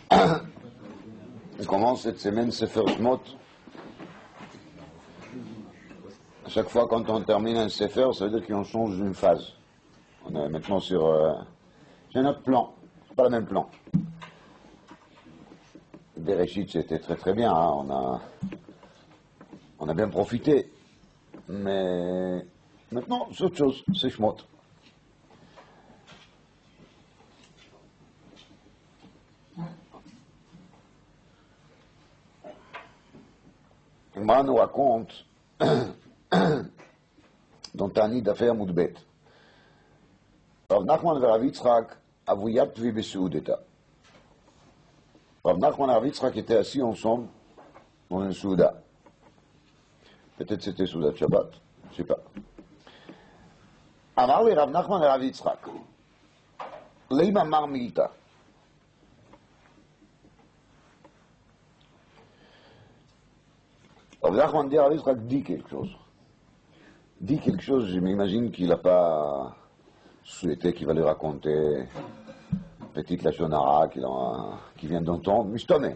On commence cette semaine Sefer Shmot. À chaque fois quand on termine un Sefer, ça veut dire qu'on change d'une phase. On est maintenant sur... J'ai un autre plan, c'est pas le même plan. Bereshit, c'était très très bien, hein. On a bien profité. Mais maintenant, c'est autre chose, c'est Shmot. L'Gemara nous raconte dans Tani d'affaires Moudbet. Rav Nachman et Rav Yitzchak avuyat vi besoudeta. Rav Nachman et Rav Yitzchak étaient assis ensemble dans une souda. Peut-être c'était souda de Shabbat, je ne sais pas. Amar li Rav Nachman et Rav Yitzchak. Leima mar milta. Rav Nachman dit à Rav Yitzchak, dit quelque chose. Dit quelque chose, je m'imagine qu'il n'a pas souhaité qu'il va lui raconter une petite lachonara qu'il vient d'entendre. Mishtomé.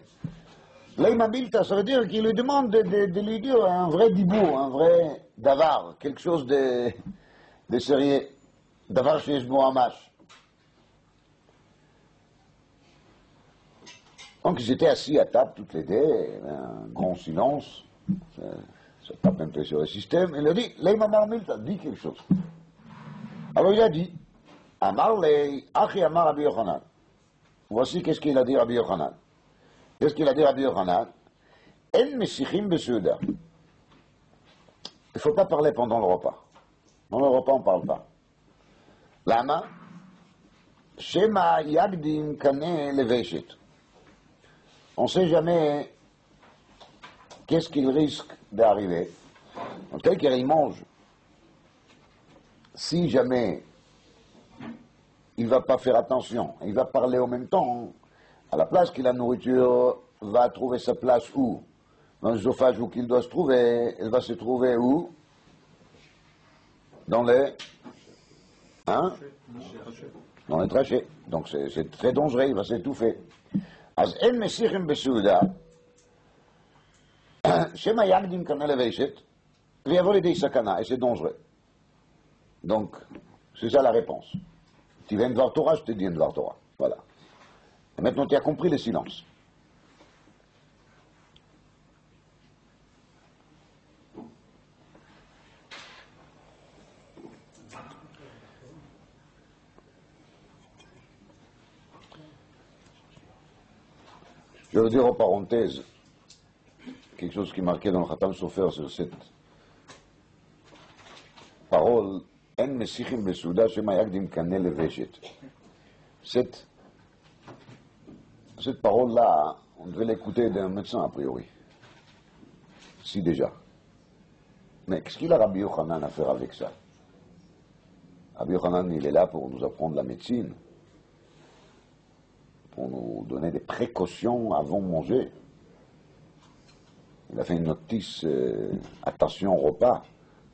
Leima milta, ça veut dire qu'il lui demande de lui dire un vrai dibou, un vrai davar, quelque chose de sérieux. Davar sheyesh bo hamash. Donc ils étaient assis à table, toutes les deux, un grand silence, ça tape un peu sur le système, il a dit, Leima mar milta, dis quelque chose. Alors il a dit, Amar lei, Achi Amar Rabbi Yochanan. Voici qu'est-ce qu'il a dit Rabbi Yochanan. Qu'est-ce qu'il a dit Rabbi Yochanan? En mesichim besouda. Il ne faut pas parler pendant le repas. Dans le repas, on ne parle pas. Lama? Shema yagdim kane leveshet. On ne sait jamais qu'est-ce qu'il risque d'arriver. Donc, quelqu'un il mange. Si jamais il ne va pas faire attention, il va parler en même temps, à la place que la nourriture va trouver sa place où? Dans l'œsophage où qu'il doit se trouver, elle va se trouver où? Dans les... Hein? Dans les trachées. Donc c'est très dangereux, il va s'étouffer. אז אין מסיכים בסעודה, שמא יקדים קנה לוושת, ויבוא לידי סכנה, et c'est dangereux. Donc, c'est ça la réponse. Tu viens de voir Torah, je te dis de voir Torah. Voilà. Et maintenant, tu as compris le silence. Je veux dire en parenthèse quelque chose qui est marqué dans le Khatam Sofer sur cette parole En mesichim besouda shema yagdim kane leveshet. Cette parole-là, on devait l'écouter d'un médecin a priori. Si déjà. Mais qu'est-ce qu'il a Rabbi Yochanan à faire avec ça? Rabbi Yochanan, il est là pour nous apprendre la médecine, pour nous donner des précautions avant de manger. Il a fait une notice, attention au repas.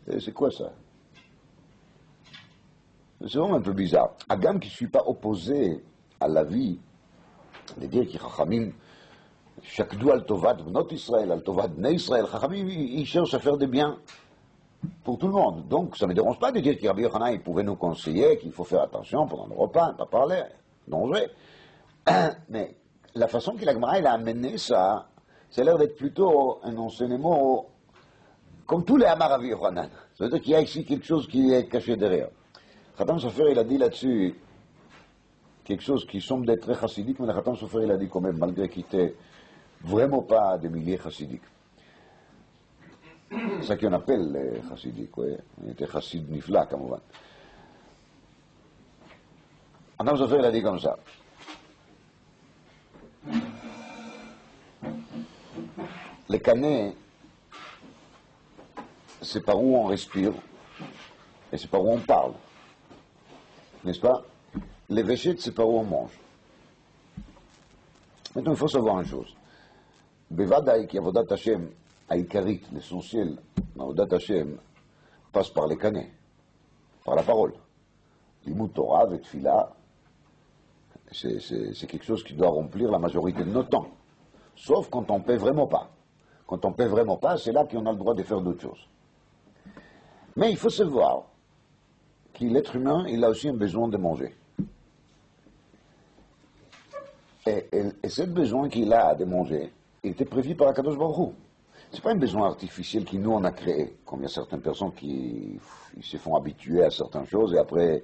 Et c'est quoi ça? C'est vraiment un peu bizarre. Agam qui ne suis pas opposé à la vie, de dire que Chachamim, Shakdou al Tovat Bnot Israël, al Tovat Bnei Israël, Chachamim, ils cherchent à faire des biens pour tout le monde. Donc ça ne me dérange pas de dire que Rabbi Yochanan, il pouvait nous conseiller qu'il faut faire attention pendant le repas, ne pas parler, danger. Mais la façon que la Gemara a amené ça, ça a l'air d'être plutôt un enseignement comme tous les Amar Rabbi Yochanan. Ça veut dire qu'il y a ici quelque chose qui est caché derrière. Khatam Sofer, il a dit là-dessus quelque chose qui semble d'être très chassidique, mais le Khatam Sofer, il a dit quand même, malgré qu'il n'était vraiment pas des milliers chassidiques. C'est ça qu'on appelle les chassidiques, oui. Il était chassid nifla, comme on va. Khatam Sofer, il a dit comme ça. Les canets, c'est par où on respire et c'est par où on parle. N'est-ce pas? Les véchettes, c'est par où on mange. Maintenant, il faut savoir une chose. Bevadaï, qui avodat Hashem, aïkarit, l'essentiel, avodat Hashem, passe par les canets, par la parole. Limut Torah, Vetfila, C'est quelque chose qui doit remplir la majorité de notre temps. Sauf quand on ne paie vraiment pas. Quand on ne paie vraiment pas, c'est là qu'on a le droit de faire d'autres choses. Mais il faut savoir que l'être humain, il a aussi un besoin de manger. Et ce besoin qu'il a de manger, il était prévu par Akadosh Baruch Hu. Ce n'est pas un besoin artificiel que nous, on a créé. Comme il y a certaines personnes qui ils se font habituer à certaines choses et après,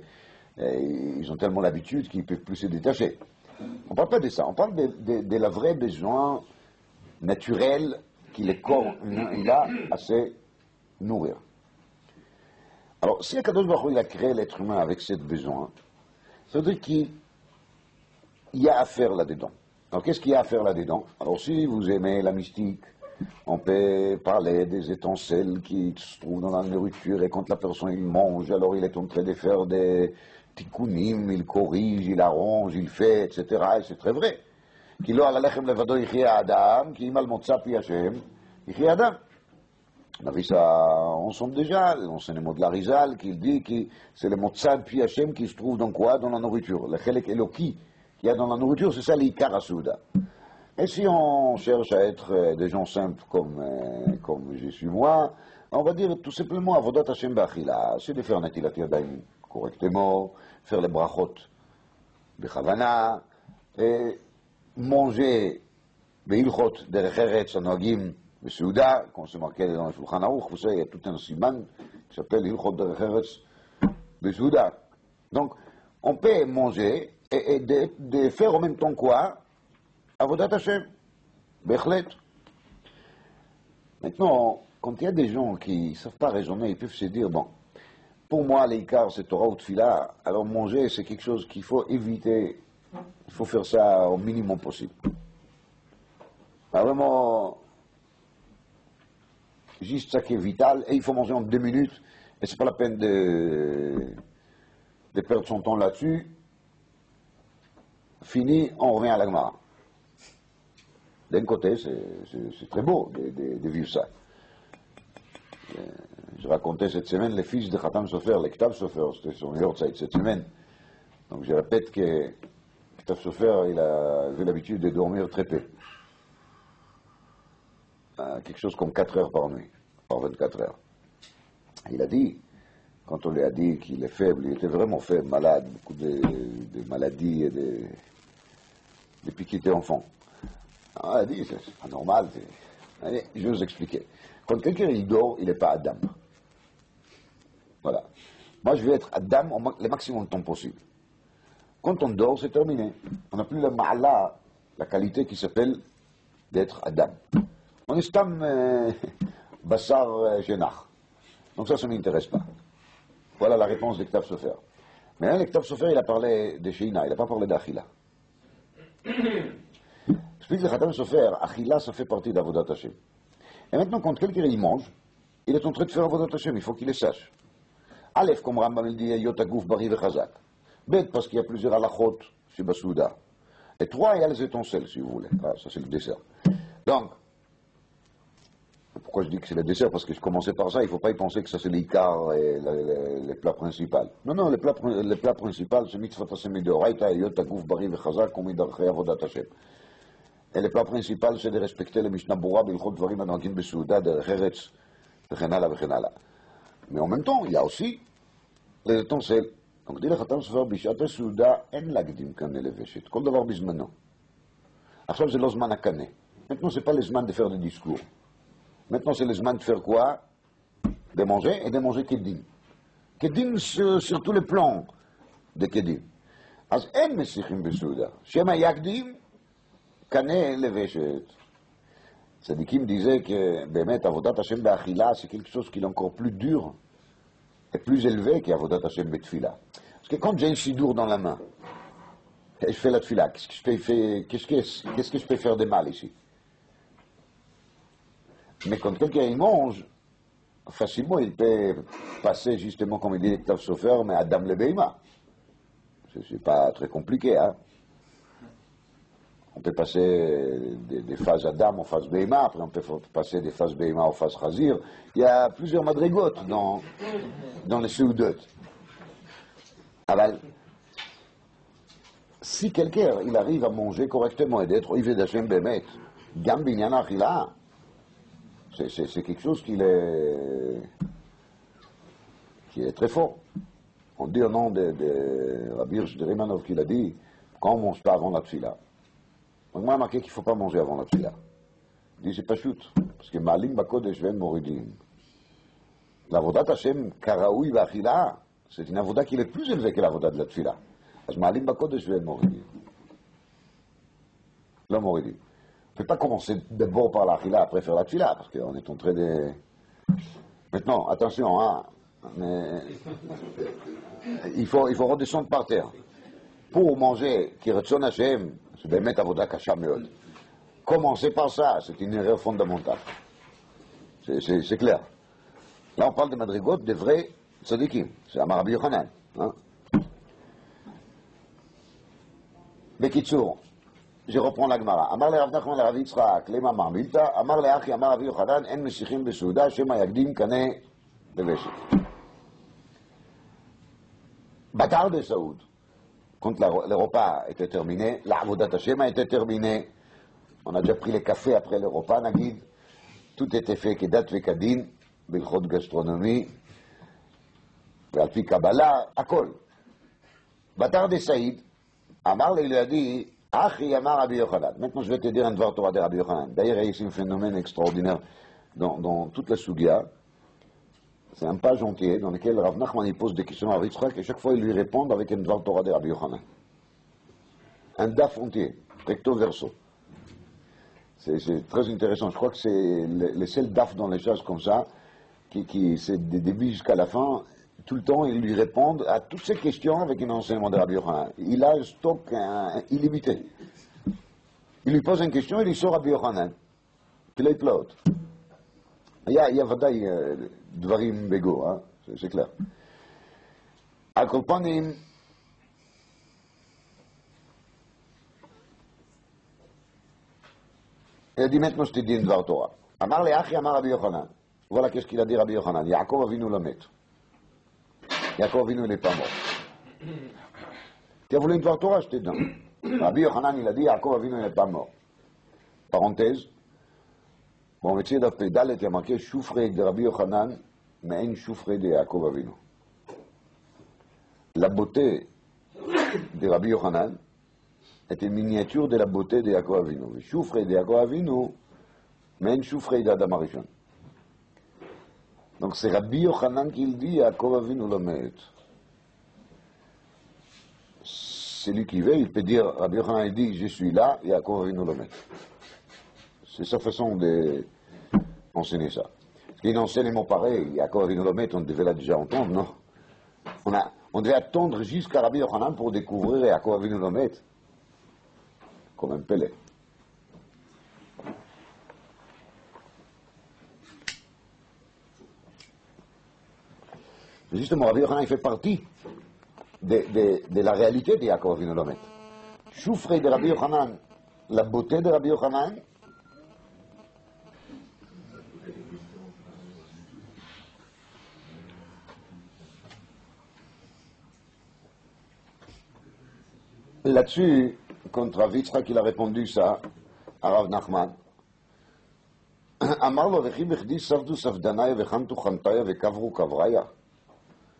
ils ont tellement l'habitude qu'ils ne peuvent plus se détacher. On ne parle pas de ça. On parle de la vraie besoin naturel que le corps humain il a à se nourrir. Alors, si Akadosh Baruch Hu il a créé l'être humain avec ce besoin, ça veut dire qu'il y a à faire là-dedans. Alors, qu'est-ce qu'il y a à faire là-dedans? Alors, si vous aimez la mystique, on peut parler des étincelles qui se trouvent dans la nourriture et quand la personne il mange, alors il est en train de faire des tikkunim, il corrige, il arrange, il fait, etc. Et c'est très vrai. כי לא על הלחם לבדו יחיה האדם, כי אם על מוצא פי השם, יחיה האדם. On a vu ça ensemble déjà, l'enseignement de l'Arizal, qui dit que c'est le motza de pi Hashem qui se trouve dans quoi? Dans la nourriture. Le chelek eloki qu'il y a dans la nourriture, c'est ça l'ikar asouda. Et si on cherche à être des gens simples comme je suis moi, on va dire tout simplement avodat Hashem b'achila, c'est de faire netilat yadayim correctement, faire les brachot b'chavana, et manger בהלכות דרך ארץ הנוהגים בסעודה, כמו שמרקד dans le Shulchan Aruch, vous savez, il y a tout un siman qui s'appelle הלכות דרך ארץ בסעודה. Donc, on peut manger et de faire en même temps quoi? Avodat Hashem, בהחלט. Maintenant, quand il y a des gens qui ne savent pas raisonner, ils peuvent se dire, bon, pour moi, l'Ikar, c'est Torah ou Tfila, alors manger, c'est quelque chose qu'il faut éviter. Il faut faire ça au minimum possible. Vraiment, juste ça qui est vital, et il faut manger en 2 minutes, et c'est pas la peine de perdre son temps là-dessus. Fini, on revient à la Gemara. D'un côté, c'est très beau de vivre ça. Je racontais cette semaine les fils de Khatam Sofer, les Ktav Sofer, c'était son Yortzeit cette semaine. Donc je répète que Ktav Sofer, il avait l'habitude de dormir très peu. Quelque chose comme 4 heures par nuit, par 24 heures. Il a dit, quand on lui a dit qu'il est faible, il était vraiment faible, malade, beaucoup de maladies et depuis qu'il était enfant. Alors, il a dit, c'est pas normal. Allez, je vais vous expliquer. Quand quelqu'un il dort, il n'est pas Adam. Voilà. Moi, je vais être Adam le maximum de temps possible. Quand on dort, c'est terminé. On n'a plus la ma'ala, la qualité qui s'appelle d'être Adam. On est stam bassar jenach. Donc ça ne m'intéresse pas. Voilà la réponse de Ktav Sofer. Mais là, le Ktav Sofer, il a parlé de Sheina, il n'a pas parlé d'Achila. Explique le Khatam Sofer, Achila, ça fait partie d'Avodat Hashem. Et maintenant, quand quelqu'un il mange, il est en train de faire Avodat Hashem, il faut qu'il le sache. Aleph, comme Rambam il dit, Yotagouf Bari Vechazak. Bet, parce qu'il y a plusieurs halachot chez Basouda. Et 3, il y a les étincelles, si vous voulez. Ah, ça, c'est le dessert. Donc, pourquoi je dis que c'est le dessert? Parce que je commençais par ça, il ne faut pas y penser que ça, c'est l'ikar et les plats principaux. Non, non, les plats principaux, c'est mitzvot Hashem midoraita, Yotagouf Bari Vechazak, comme Idarchei Avodat Hashem. Et le plat principal, c'est de respecter le Mishnah Bura, Bilchot Dvarim Anagim Besouda, de Eretz, Vechenala, Vechenala. Mais en même temps, il y a aussi les étincelles. Donc, dit le Khatam Sofer, Bishat Besouda, en lagdim kane leveshet. Kol davar bizmano. Achsav, c'est l'ozman à kane. Maintenant, c'est pas l'ozman de faire des discours. Maintenant, c'est l'ozman de faire quoi? De manger, et de manger kedim. Kedim sur tous les plans de kedim. Az en mesichim besouda. Shema yakdim, Kane leveshet. Tzadikim disait que, Bémet, Avodat Hashem be'achila, c'est quelque chose qui est encore plus dur et plus élevé qu'Avodat Hashem be'tfila. Parce que quand j'ai un sidour dans la main, et je fais la tfila, qu'est-ce que je peux faire de mal ici? Mais quand quelqu'un il mange, facilement il peut passer justement, comme il dit Ktav Sofer, mais Adam le Beima. C'est pas très compliqué, hein? On peut passer des phases Adam aux phases Beima, après on peut passer des phases Beima aux phases Chazir. Il y a plusieurs madrigotes dans les Seudot. Aval. si quelqu'un il arrive à manger correctement et d'être Oived Hashem Bemet, Gam Binyan Achila, c'est quelque chose qui est très fort. On dit au nom de Rabbi Hirsch de Rimanov qu'il a dit, quand on ne mange pas avant la tfila. Donc moi, il a marqué qu'il ne faut pas manger avant la tfila. Il dit, c'est pas chute, parce que Malim Bakodesh Vem Moridim. L'avodat Hashem Karaoui Bachila, c'est une avodat qui est plus élevée que l'avodat de la tfila. Parce que Malim Bakodesh Vem Moridim. L'homme Moridim. On ne peut pas commencer d'abord par la tfila, après faire la tfila, parce qu'on est en train de... Maintenant, attention, hein, mais il faut redescendre par terre. Pour manger Kiretson Hashem, c'est de mettre avodat kasha meod. Commencer par ça, c'est une erreur fondamentale. C'est clair. Là, on parle de madrigot, des vrais tzadikim. C'est Amar Rabbi Yochanan. Hein? Bekitsour, je reprends la Gemara. Amar le Rav Nachman le Rav Yitzchak, lema marmilta, Amar le Achi, Amar Rabbi Yochanan, en mesichim besouda, shema yagdim kane beveshit. Batar de Saoud. Quand le repas était terminé, l'avodat Hashem a été terminé. On a déjà pris le café après le repas, Nagid. Tout était fait, Kedat Vekadin, Bilchot gastronomie, Alpi Kabbalah, Akol. Batar de Saïd, Amar il a dit, Achi Amar Rabbi Yochanan. Maintenant, je vais te dire un devoir Torah de Rabbi Yochanan. D'ailleurs, il y a ici un phénomène extraordinaire dans toute la Sugia. C'est un page entier dans lequel Rav Nachman il pose des questions à Rav Yitzchak et chaque fois il lui répond avec un devoir Torah de Rabbi Yochanan. Un daf entier, recto verso. C'est très intéressant. Je crois que c'est le seul daf dans les choses comme ça, qui c'est des débuts jusqu'à la fin. Tout le temps, il lui répond à toutes ces questions avec un enseignement de Rabbi Yochanan. Il a un stock illimité. Il lui pose une question, il lui sort Rabbi Yochanan. Puis là, il plante. Il y a ודאי דברים בגו, c'est clair. על כל פנים, il a dit maintenant je te dis une דבר תורה. אמר לאחי אמר רבי יוחנן, voilà qu'est-ce qu'il a dit Rabbi Yochanan, Yaakov Avinu לא מת. Yaakov Avinu n'est pas mort. Tu as voulu une דבר תורה, je te donne. Rabbi Yochanan il a dit Yaakov Avinu n'est pas mort. Parenthèse. Bon, métier d'Apédal, il y a marqué Choufré de Rabbi Yochanan, mais un Choufré de Yaakov Avinu. La beauté de Rabbi Yochanan est une miniature de la beauté de Yaakov Avinu. Choufré de Yaakov Avinu, mais un Choufré d'Adam Arishon. Donc c'est Rabbi Yochanan qui le dit, Yaakov Avinu le met. Celui qui veut, il peut dire, Rabbi Yochanan il dit, je suis là, Yaakov Avinu le met. C'est sa façon d'enseigner ça. Parce qu'il enseigne les mots pareils, Yaakov Avinu le met, on devait là déjà entendre, non? On devait attendre jusqu'à Rabbi Yochanan pour découvrir Yaakov Avinu le met. Comme un Pelé. Justement, Rabbi Yochanan, il fait partie de la réalité de Yaakov Avinu le met. Choufré de Rabbi Yochanan, la beauté de Rabbi Yochanan, là-dessus, contre Rav Yitzchak, il a répondu ça à Rav Nachman. Amar lo vechi bechdi savdu savdanaya vechantu chantaya vekavru kavraya.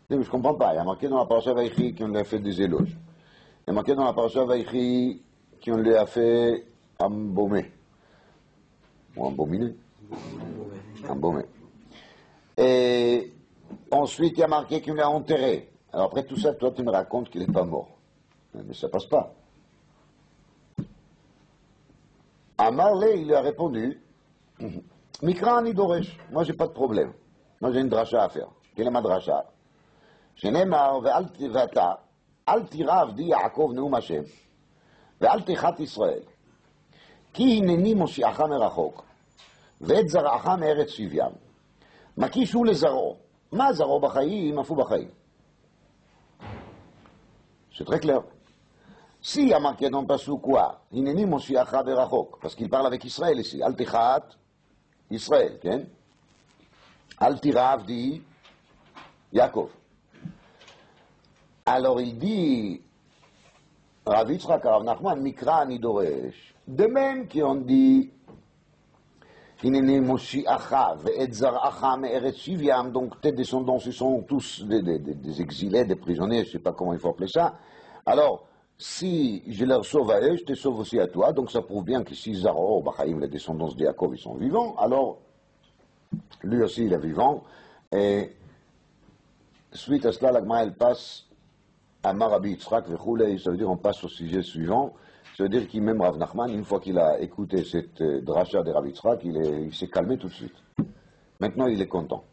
Je ne comprends pas. Il y a marqué dans la parasha Vaïchi qu'on lui a fait des éloges. Il y a marqué dans la parasha Vaïchi qu'on lui a fait embaumer. Ou embaumer. Embaumer. Et ensuite, il y a marqué qu'on l'a enterré. Alors après tout ça, toi, tu me racontes qu'il n'est pas mort. Mais ça passe pas. Amarle, il lui a répondu, Mikra ani doresh, moi j'ai pas de problème. Moi j'ai une dracha à faire. Quelle est ma dracha? שנאמר, ואתה, אל תירא עבדי יעקב נאום השם, ואל תחת ישראל, כי הנני מושיעך מרחוק, ואת זרעך מארץ שבים. מקיש הוא לזרעו. מה זרעו בחיים, אף הוא בחיים. C'est très clair. Si il y a marqué dans le passage quoi, Hineni Moshiacha Berachok, parce qu'il parle avec Israël ici, Al Tichat, Israël, ken? Al Tirav dit Yaakov. Alors il dit, Rav Yitzchak, Rav Nachman, Mikra ani doresh. De même qu'on dit, Hineni Moshiacha, ve'et zar'acha me'eretz Shivyam, donc tes descendants, ce sont tous des exilés, des prisonniers, je ne sais pas comment il faut appeler ça. Alors, si je leur sauve à eux, je te sauve aussi à toi, donc ça prouve bien que si Zaro, Bachaïm, les descendants de Yaakov, ils sont vivants, alors lui aussi il est vivant, et suite à cela, la Gemara, elle passe à Rabbi Yitzchak, ça veut dire on passe au sujet suivant. Ça veut dire qu'il même Rav Nachman, une fois qu'il a écouté cette dracha de Rabbi Yitzchak, il s'est calmé tout de suite. Maintenant, il est content.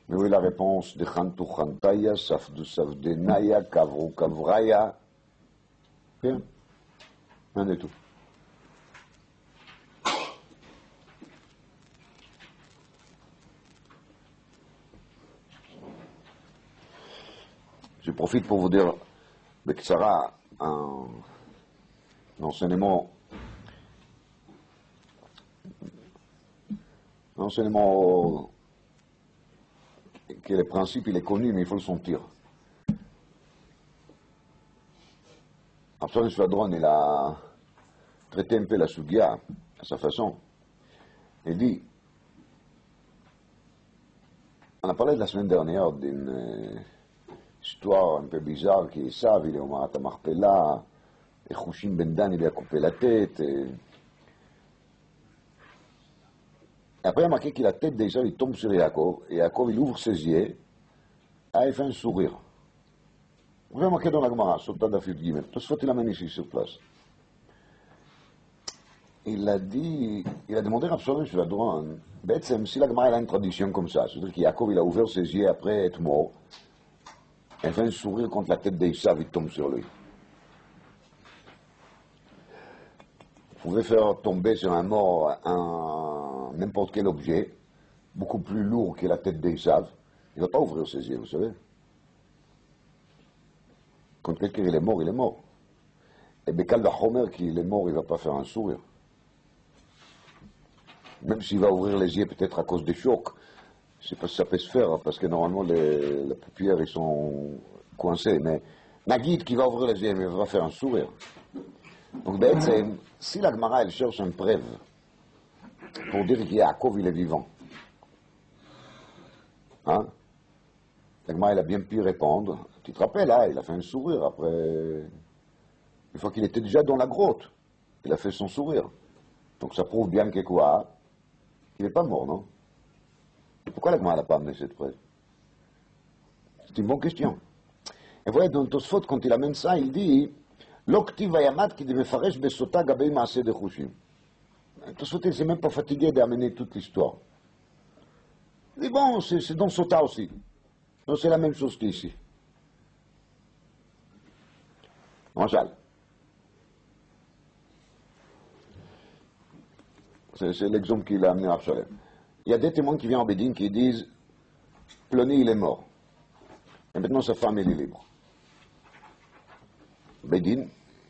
Mais oui, la réponse de Chantu Chantaya, Safdu Safdenaya, Kavru Kavraya. Rien. Rien du tout. Je profite pour vous dire, Bektsara, un enseignement que le principe il est connu, mais il faut le sentir. Absalom Shvadron, il a traité un peu la Sugya à sa façon. Il dit, on a parlé de la semaine dernière d'une histoire un peu bizarre qui est ça, il est au Marat Marpella, et Khushim Ben Dan, il lui a coupé la tête. Et après, il a marqué que la tête déjà, il tombe sur Yaakov, et Yaakov, il ouvre ses yeux, et il fait un sourire. Vous avez marqué dans la Gemara, Sota Dafid Gimel, tout ce qu'il amène ici sur place. Il a demandé à Absalom Shvadron, si la Gemara a une tradition comme ça, c'est-à-dire que Yaakov, il a ouvert ses yeux après être mort, et il fait un sourire contre la tête d'Esav, il tombe sur lui. Vous pouvez faire tomber sur un mort n'importe quel objet, beaucoup plus lourd que la tête d'Esav, il ne va pas ouvrir ses yeux, vous savez. Quand quelqu'un il est mort, il est mort. Et Bekal Homer, qui est mort, il ne va pas faire un sourire. Même s'il va ouvrir les yeux peut-être à cause des chocs, je ne sais pas si ça peut se faire, parce que normalement les paupières ils sont coincées, mais Nagid qui va ouvrir les yeux, mais il va faire un sourire. Donc si la Gemara elle cherche une preuve pour dire qu'Yaakov il est vivant, hein, la Gemara elle a bien pu répondre. Tu te rappelles, hein, il a fait un sourire après, une fois qu'il était déjà dans la grotte, il a fait son sourire. Donc ça prouve bien que quoi, il n'est pas mort, non? Pourquoi la Gemara n'a pas amené cette preuve? C'est une bonne question. Et voyez, dans Tosfot, quand il amène ça, il dit L'Oktiv Vayamat qui devait faire Besota Gabei Maaseh de Chushim. Tosfot, il ne s'est même pas fatigué d'amener toute l'histoire. Il dit bon, c'est dans Sota aussi. Donc c'est la même chose qu'ici. Manchal. C'est l'exemple qu'il a amené à Absalom. Il y a des témoins qui viennent en Bédine qui disent Ploni, il est mort. Et maintenant sa femme, elle est libre. Bédine,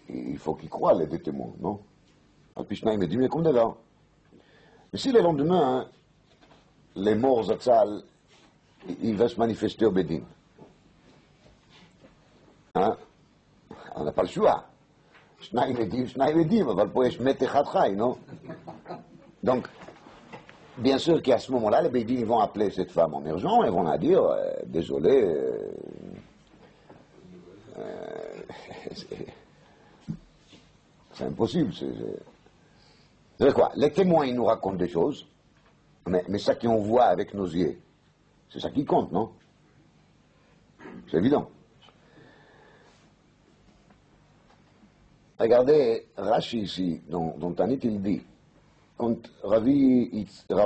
il faut qu'il croie les deux témoins, non? Alpishna, il me dit, mais comme d'avant. Mais si le lendemain, hein, les morts Zatzal, il va se manifester au Bédine. Hein? On n'a pas le choix. Shnaim Edim, אבל פה יש מת אחד חי, non? Donc, bien sûr qu'à ce moment-là, les Bédines vont appeler cette femme en urgence et vont la dire désolé, c'est impossible. C'est quoi? Les témoins, ils nous racontent des choses, mais ça qu'on voit avec nos yeux, c'est ça qui compte, non? C'est évident. Regardez Rashi ici, dont Tanit il dit, quand Rav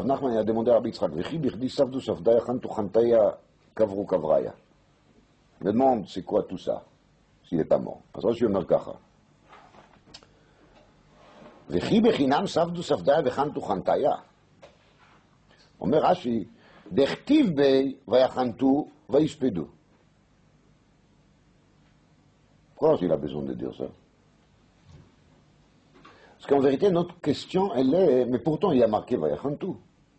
Nachman a demandé à Rabbi Yitzchak, V'chi birdi savdu safdaya chantu chantaya kavru kavraya. Il me demande c'est quoi tout ça, s'il n'est pas mort. Parce que Rashi אומר ככה. V'chi bechinam savdu safdaya v'chantu chantaya. אומר רש"י, דכתיב בי ויחנתו ויספדו. Pourquoi il a besoin de dire ça? Parce qu'en vérité, notre question, elle est... Mais pourtant, il y a marqué Vayachantu.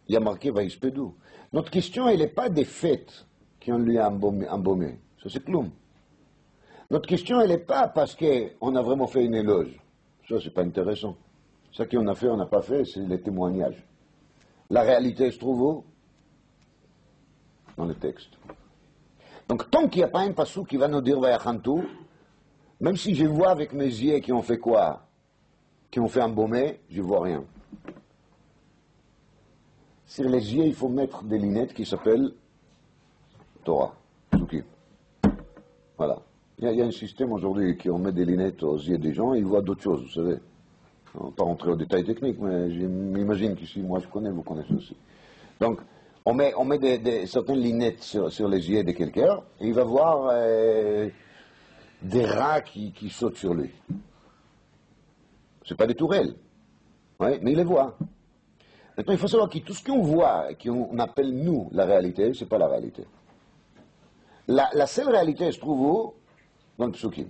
Il y a marqué Vayispedou. Notre question, elle n'est pas des fêtes qui ont lui embaumé. Ça, c'est cloum. Notre question, elle n'est pas parce qu'on a vraiment fait une éloge. Ça, c'est pas intéressant. Ça qu'on a fait, on n'a pas fait, c'est les témoignages. La réalité se trouve où? Dans le texte. Donc, tant qu'il n'y a pas un passou qui va nous dire Vayachantu, même si je vois avec mes yeux qui ont fait quoi? Qui ont fait embaumer, je ne vois rien. Sur les yeux, il faut mettre des lunettes qui s'appellent Torah, Psukim. Voilà. Il y a un système aujourd'hui qui on met des lunettes aux yeux des gens et ils voient d'autres choses, vous savez. On ne va pas rentrer aux détails techniques, mais je m'imagine qu'ici, moi je connais, vous connaissez aussi. Donc, on met certaines lunettes sur les yeux de quelqu'un et il va voir des rats qui sautent sur lui. C'est pas des tourelles, ouais, mais il les voit. Maintenant, il faut savoir que tout ce qu'on voit et qu'on appelle nous la réalité, c'est pas la réalité. La seule réalité se trouve où? Dans le psukim.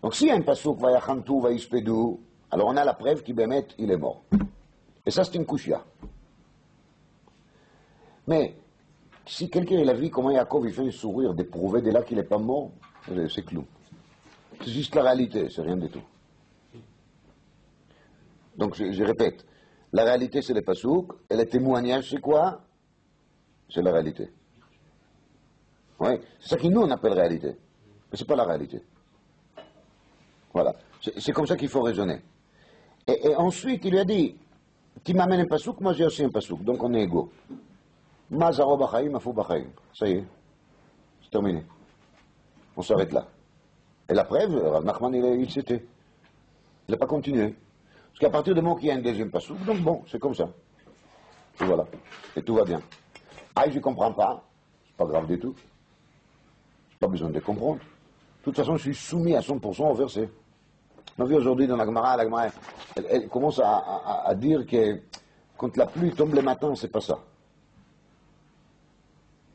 Donc s'il y a un pasuk, Vayachantu, Vayispédu, alors on a la preuve qu'il Bémet, il est mort. Et ça, c'est une kushia. Mais si quelqu'un a vu comment Yaakov il fait un sourire de prouver de là qu'il n'est pas mort, c'est clou. C'est juste la réalité, c'est rien du tout. Donc je répète, la réalité c'est le pasuk, et le témoignage c'est quoi? C'est la réalité. Ouais, c'est ça que nous on appelle réalité. Mais ce n'est pas la réalité. Voilà. C'est comme ça qu'il faut raisonner. Et ensuite, il lui a dit, tu m'amènes un pasouk, moi j'ai aussi un pasouk, donc on est égaux. Mazaro bachaim, afou bachaim. Ça y est, c'est terminé. On s'arrête là. Et la preuve, Rav Nachman, il s'était. Il n'a pas continué. Parce qu'à partir du moment qu'il y a un deuxième pasouk, donc bon, c'est comme ça. Et voilà. Et tout va bien. Ah, je ne comprends pas. C'est pas grave du tout. Pas besoin de comprendre. De toute façon, je suis soumis à 100% au verset. On a vu aujourd'hui dans la Gemara, elle commence à dire que quand la pluie tombe le matin, c'est pas ça.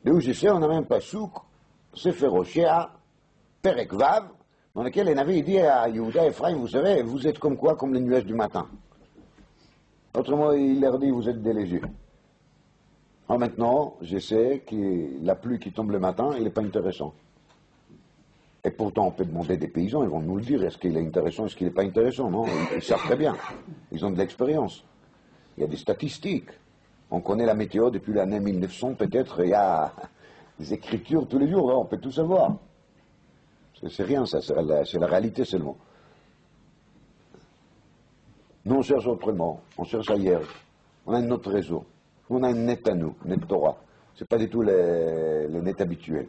Et où je sais, on a même pas souk, Sefer Hoshea, Perek Vav, dans lequel les Navi dit à Yehuda et Ephraim, vous savez, vous êtes comme quoi? Comme les nuages du matin. Autrement, il leur dit, vous êtes des légers. Alors maintenant, je sais que la pluie qui tombe le matin, il n'est pas intéressant. Et pourtant, on peut demander des paysans, ils vont nous le dire, est-ce qu'il est intéressant, est-ce qu'il n'est pas intéressant, non? Ils savent très bien, ils ont de l'expérience. Il y a des statistiques. On connaît la météo depuis l'année 1900, peut-être, il y a des écritures tous les jours, hein, on peut tout savoir. C'est rien, ça, c'est la réalité seulement. Nous, on cherche autrement, on cherche ailleurs. On a un autre réseau. On a un net à nous, net Torah. Ce n'est pas du tout le net habituel.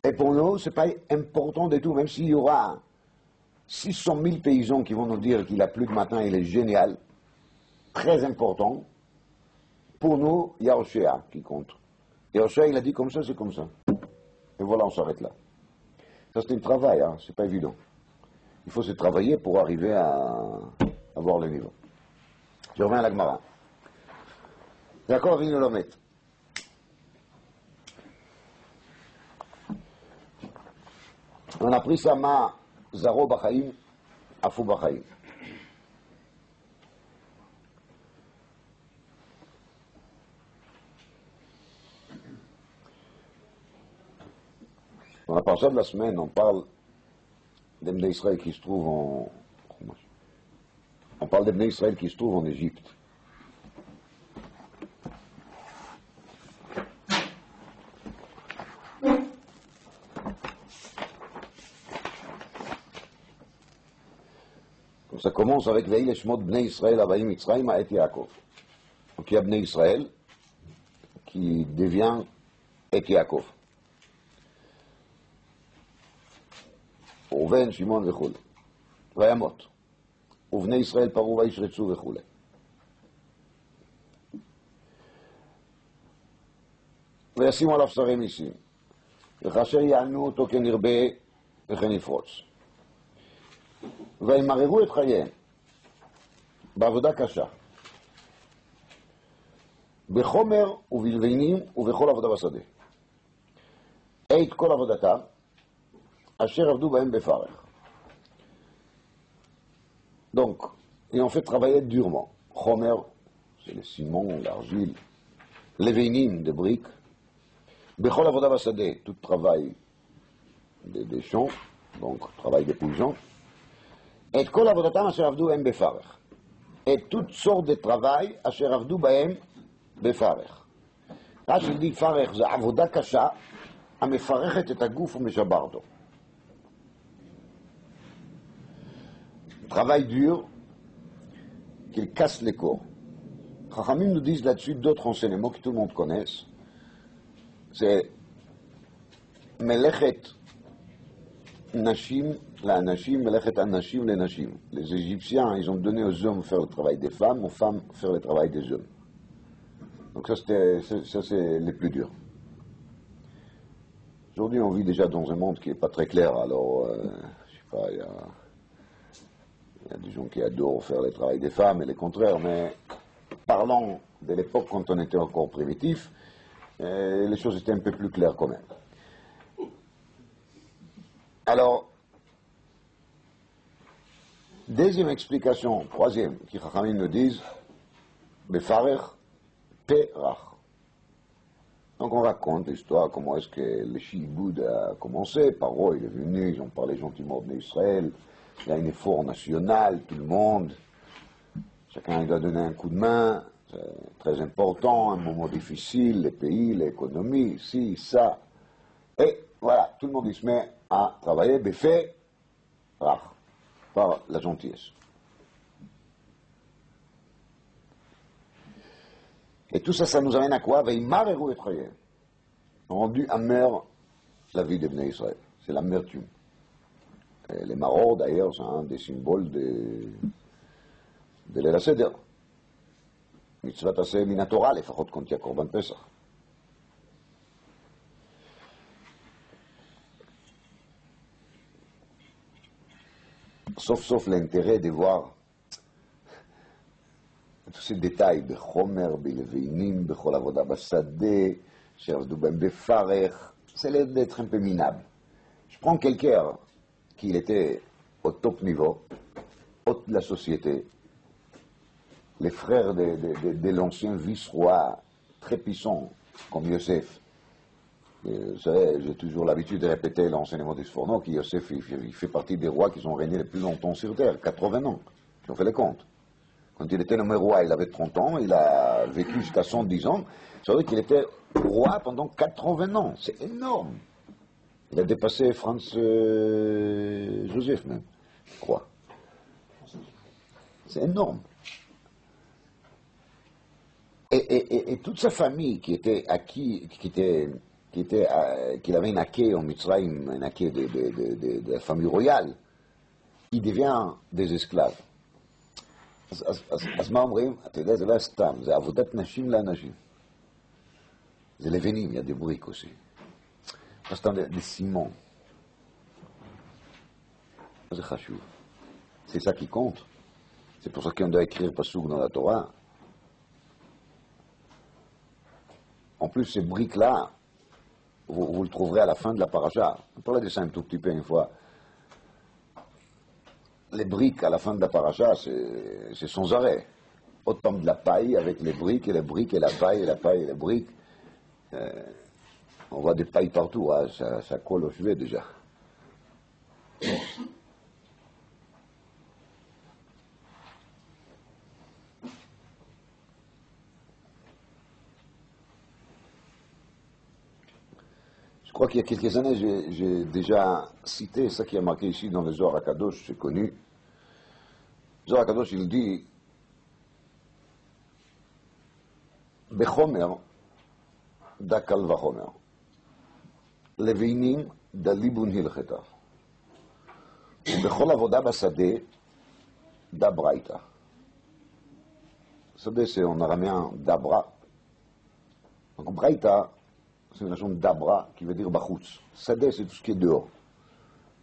Et pour nous, ce n'est pas important du tout, même s'il y aura 600 000 paysans qui vont nous dire qu'il a plu de matin, il est génial, très important. Pour nous, il y a Hoshea qui compte. Et Hoshea, il a dit comme ça, c'est comme ça. Et voilà, on s'arrête là. Ça, c'est un travail, hein, c'est pas évident. Il faut se travailler pour arriver à avoir le niveau. Je reviens à la Gemara. D'accord, Vino Lomet. On a pris ça, ma Zaro Bachaim, Afou Bachaim. Dans la partie de la semaine, on parle des Bnei Israël qui se trouvent en... On parle des Bnei Israël qui se trouvent en Égypte. Ça commence avec Veil et Shmot Bnei Israël Avaim Mitzrayim et Yaakov. Donc il y a Bnei Israël qui devient et Yaakov. Rouven, Shimon וכו'. וימות. ובני ישראל פרעו וישרצו וכו'. וישימו עליו שרי מיסים. וכאשר יענו אותו כן ירבה וכן יפרוץ. וימררו את חייהם בעבודה קשה. בחומר ובלבנים ובכל עבודה בשדה. את כל עבודתם Asher Avdou Bahem Befarech. Donc, ils ont fait travailler durement. Chomer, c'est le ciment, l'argile, les veinim, des briques. Bechol Avoda Basadeh, tout travail des champs, donc travail des paysans. Et kol avodatam asher avdu hem befarech. Et toutes sortes de travail asher avdu bahem befarech. רש"י dit פרך זה עבודה קשה המפרכת את הגוף ומשבר אותו. Travail dur qu'il casse les corps. Chachamim nous disent là-dessus d'autres enseignements que tout le monde connaisse. C'est Melechet Nashim la Nashim, Melechet Anashim les Nashim. Les Égyptiens, ils ont donné aux hommes faire le travail des femmes, aux femmes faire le travail des hommes. Donc ça c'est les plus durs. Aujourd'hui, on vit déjà dans un monde qui n'est pas très clair. Alors, je sais pas, il y a des gens qui adorent faire le travail des femmes et le contraire, mais parlant de l'époque quand on était encore primitif, les choses étaient un peu plus claires quand même. Alors, deuxième explication, troisième, qui Chachamim nous disent, Befarech Perach. Donc on raconte l'histoire, comment est-ce que le Shiboud a commencé, Paro il est venu, ils ont parlé gentiment d'Israël, il y a un effort national, tout le monde, chacun il doit donner un coup de main, c'est très important, un moment difficile, les pays, l'économie, ci, ça, et voilà, tout le monde il se met à travailler, Befé, Rach, par la gentillesse. Et tout ça, ça nous amène à quoi? Rendu amer la vie des Bnei Israël. C'est l'amertume. Les maror, d'ailleurs, c'est un des symboles de Leil HaSeder. Mitzvat aseh min haTorah, לפחות quand il y a Korban Pesach. Sauf l'intérêt de voir tous ces détails, Bechomer, Beleveinim, Bechol Avoda Basadeh, Shervdu Ben Befarech, c'est d'être un peu minable. Je prends quelqu'un qui était au top niveau, haut de la société, les frères de l'ancien vice-roi, très puissant, comme Yosef. Vous savez, j'ai toujours l'habitude de répéter l'enseignement du Sforno, que Yosef, il fait partie des rois qui ont régné le plus longtemps sur terre, 80 ans, si on fait les comptes. Quand il était nommé roi, il avait 30 ans, il a vécu jusqu'à 110 ans. Ça veut dire qu'il était roi pendant 80 ans. C'est énorme. Il a dépassé Franz Joseph même, je crois. C'est énorme. Et toute sa famille qui était acquis, qu'il avait un acquis en Mitzrayim, un acquis de la famille royale, il devient des esclaves. אז מה אומרים? אתה יודע, זה לא סתם, זה עבודת נשים לאנשים. זה לבנים, il y a des briques aussi. C'est des ciments. זה חשוב. C'est ça qui compte. C'est pour ça qu'on doit écrire Passouk dans la Torah. En plus, ces briques-là, vous le trouverez à la fin de la paracha. On parlait de ça un tout petit peu une fois. Les briques à la fin de la paracha, c'est sans arrêt. Autant de la paille avec les briques et la paille et la paille et les briques. On voit des pailles partout, hein, ça colle aux cheveux déjà. Je crois qu'il y a quelques années, j'ai déjà cité ça qui est marqué ici dans le Zohar HaKadosh, c'est connu. Le Zohar HaKadosh, il dit Bechomer da kal vachomer, Leveinim da libun hilcheta, Bechol avoda basadeh da braïta. Sadeh, c'est en araméen dabra. Donc braïta, c'est une nation d'abra qui veut dire bachutz. Sadeh, c'est tout ce qui est dehors.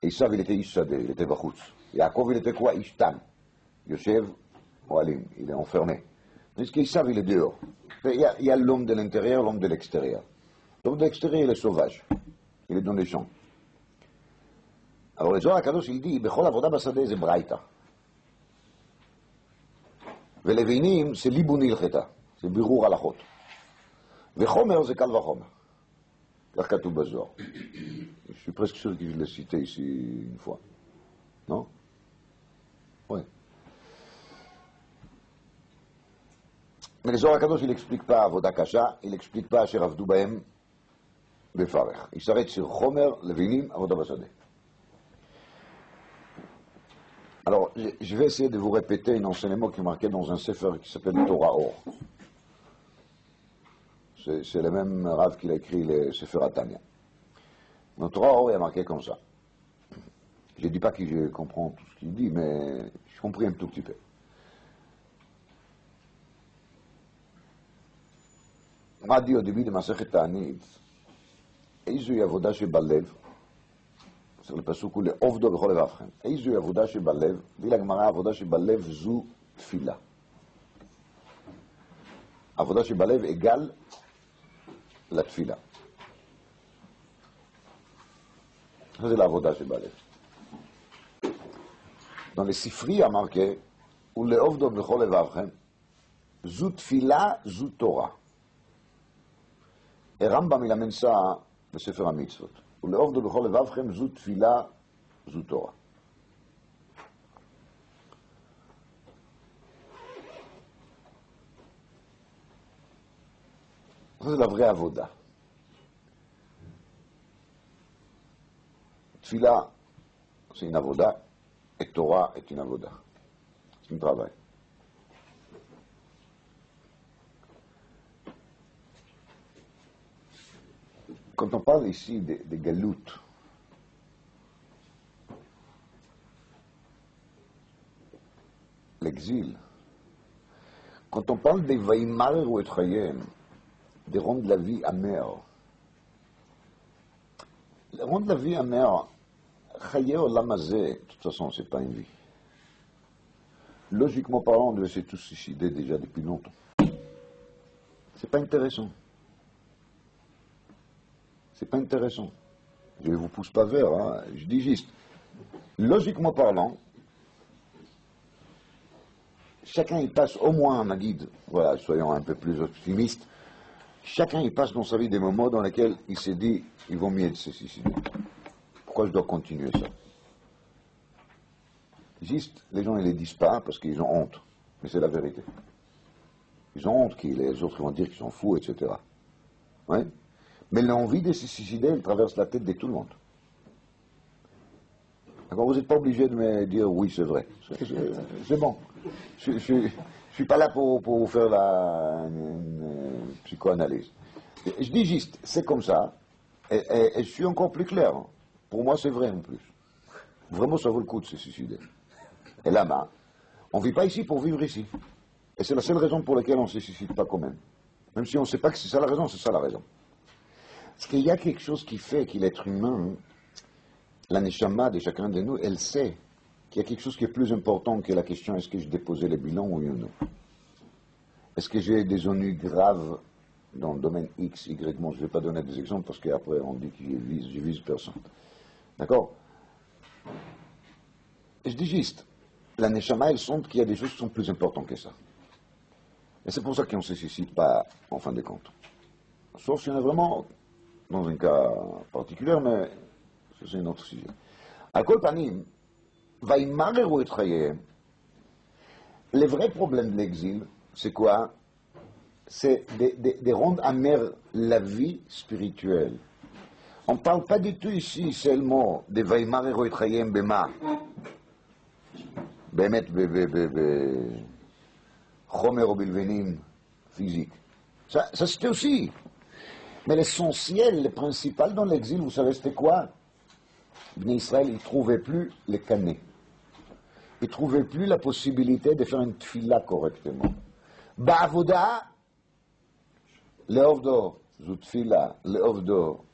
Et Isav, il était ish sadeh, il était bachutz. Yaakov, il était quoi? Ishtan. Yoshev, Oalim, il est enfermé. Tandis qu'Isav, il est dehors. Il y a l'homme de l'intérieur, l'homme de l'extérieur. L'homme de l'extérieur, il est sauvage. Il est dans les champs. Alors le Zohar HaKadosh, il dit, Bechol avoda basadeh, c'est braïta. ולבנים c'est ליבון הלכתה, c'est בירור הלכות. וחומר זה קל וחומר. Karkatou Bazor. Je suis presque sûr que je l'ai cité ici une fois. Non? Oui. Mais le Zohar HaKadosh, il n'explique pas Avoda Kasha, il n'explique pas Asher Avdu Bahem Befarech. Il s'arrête sur Chomer, Levinim, Avoda Basadeh. Alors, je vais essayer de vous répéter un enseignement qui est marqué dans un sefer qui s'appelle Torah Or. C'est le même Rav qui a écrit le sefer Atania. Dans Torah Or, il y a marqué comme ça. Je ne dis pas que je comprends tout ce qu'il dit, mais je comprends un tout petit peu. On m'a dit au début de ma Masechet Ta'anit, Eizu Yavoda Shebalev, c'est le pasuk où le Ovdo Bechol Levavchem. Eizu Yavoda Shebalev, dit la Gemara, Avoda Shebalev Zu Tfila. Avoda Shebalev égale la Tfila. Ça c'est l'Avoda Shebalev. Dans les Sifri, il y a marqué, où le Ovdo Bechol Levavchem, Zu Tfila, Zu Torah. Et Rambam, il amène ça le Sefer HaMitzvot. Ou le Ovdo Bechol Levavchem, Zu Tfila, Zu Torah. Ça, c'est la vraie avoda. Tfila, c'est une avoda, et Torah est une avoda. C'est un travail. Quand on parle ici de galout, l'exil, quand on parle des Vaimar ou Etrayem, de rendre la vie amère, rendre la vie amère, Chaye Olam Hazeh, de toute façon, c'est pas une vie. Logiquement parlant, on devait se tous suicider déjà depuis longtemps. C'est pas intéressant. C'est pas intéressant. Je ne vous pousse pas vers, hein. Je dis juste, logiquement parlant, chacun y passe au moins un guide, voilà, soyons un peu plus optimistes, chacun y passe dans sa vie des moments dans lesquels il s'est dit, il vaut mieux se suicider. Pourquoi je dois continuer ça? Juste, les gens ne les disent pas parce qu'ils ont honte, mais c'est la vérité. Ils ont honte, les autres vont dire qu'ils sont fous, etc. Ouais. Mais l'envie de se suicider, elle traverse la tête de tout le monde. D'accord, vous n'êtes pas obligé de me dire oui, c'est vrai. C'est bon. Je ne suis pas là pour vous faire une psychoanalyse. Je dis juste, c'est comme ça, et je suis encore plus clair. Pour moi, c'est vrai en plus. Vraiment, ça vaut le coup de se suicider. Et là, on ne vit pas ici pour vivre ici. Et c'est la seule raison pour laquelle on ne se suicide pas quand même. Même si on ne sait pas que c'est ça la raison, c'est ça la raison. Parce qu'il y a quelque chose qui fait que l'être humain, la neshama de chacun de nous, elle sait qu'il y a quelque chose qui est plus important que la question est-ce que je déposais les bilans ou non. Est-ce que j'ai des ennuis graves dans le domaine X, Y, bon, je ne vais pas donner des exemples parce qu'après on dit que je vise personne. D'accord? Et je dis juste, la neshama, elle sent qu'il y a des choses qui sont plus importantes que ça. Et c'est pour ça qu'on ne se suicide pas en fin de compte. Sauf si on est vraiment dans un cas particulier, mais c'est un autre sujet. À Kol Panim, Vaimareru et Chayem, le vrai problème de l'exil, c'est quoi? C'est de rendre amère la vie spirituelle. On ne parle pas du tout ici seulement de Vaimareru et Chayem Bema. Bemet Chomer ou Bilvenim physique. Ça c'était aussi. Mais l'essentiel, le principal dans l'exil, vous savez, c'était quoi? Bnei Israël, ils ne trouvaient plus les canets. Ils ne trouvaient plus la possibilité de faire une tfila correctement. Ba'avoda, le ovdo, zu tfila, le ovdo,